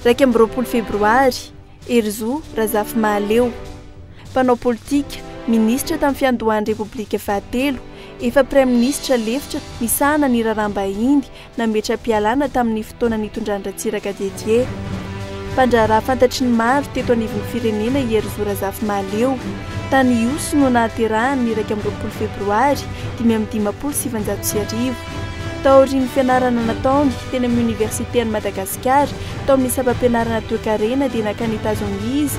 Raika amby roapolo febroary Herzo Razafimahaleo, mpanao politika, ministra tamin'ny fiandohan'ny Repoblika fahatelo, efa praiministra lefitra misahana ny raharaham-bahiny nametram-pialana tamin'ny fotoana nitondrany Ratsiraka Didier. Mpandraharaha fantatry ny maro teto anivon'ny firenena i Herzo Razafimahaleo. Tany Iosy no nahaterahany ny 2 febroary 1970. Tao aorian'ny fianarana nataony teny amin'ny Université an'i Madagasikara, tao amin'ny sabam-pianarana toe-karena dia nakany États-Unis izy,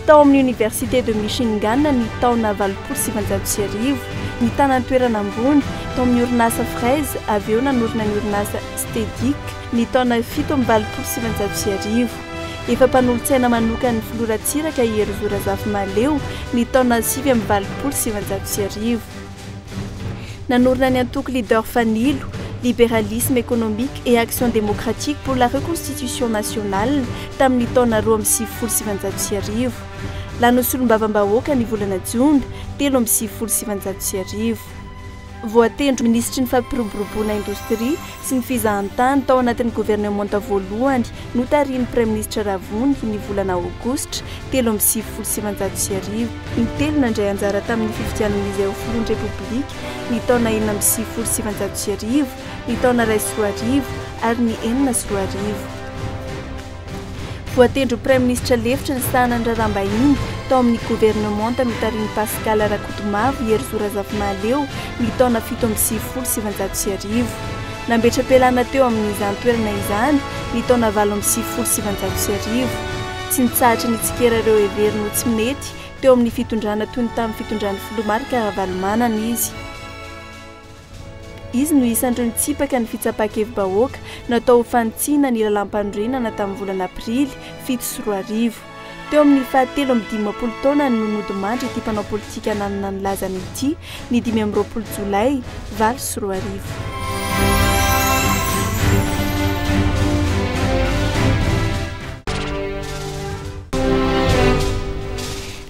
tao amin'ny Université de Michigan ny taona 1970, ny tanany toerana ambony tao amin'ny orinasa Fraise, avy eo nanorina ny orinasa Stedic ny taona 1970. Efa mpanolontsaina manokany filoha Ratsiraka i Herzo Razafimahaleo ny taona 1970. Nanorina ny antoko leader Fanilo, libéralisme économique et action démocratique pour la reconstitution nationale tamin'ny taona 2017. Lanosolombavambahoaka ny volana Jona 2017. Voatendro ministry ny fampiroboroboana indostria sy ny fizahantany tao anatin'ny gouvernementa voalohany no tarihin'ny praiministra Ravony ny volana Aogositra 2017. Intelo nandray anjara tamin'ny fifidianan'izy ao filohan'ny Repoblika ny taona 1970, ny taona 2010 ary ny 2010. Voatendro praiministra lefitra ny sahanany raharaham-bahiny tao amin'ny gouvernementa no tarihin'ny Pascal Rakotomavy Herzo Razafimahaleo ny taona 1970. Nametra-pialana teo amin'izany toerana izany ny taona 1970. Tsy nitsahatra ny tsikerareo heverina tsy mety teo amin'ny fitondrana toy ny tamin'ny fitondran'ny filoha Marc Ravalomanana izy. Izy no isan'ireo nitsipaka ny fitsapakevim-bahoaka natao ho fanitsiana ny lalam-pandrenana tamin'ny volana Aprily 7 Teo amin'ny 17 taona no nodimandry ity mpanao politika nanana ny lazany ity ny 20 Jolay 7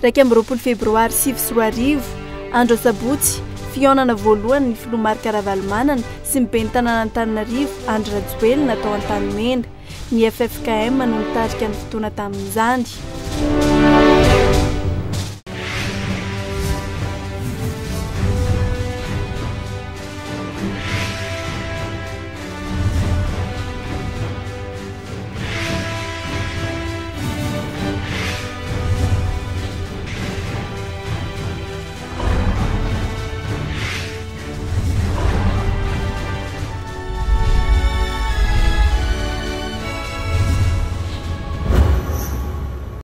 20 febroary 7 andro sabotsy fihaonana voalohany ny filoha Marc Ravalomanana sy ny ben'ny tanàna Antananarivo Andry Rajoelina natao an-tanimena. Ny FFKM no nitarika ny fotoana tamin'izany.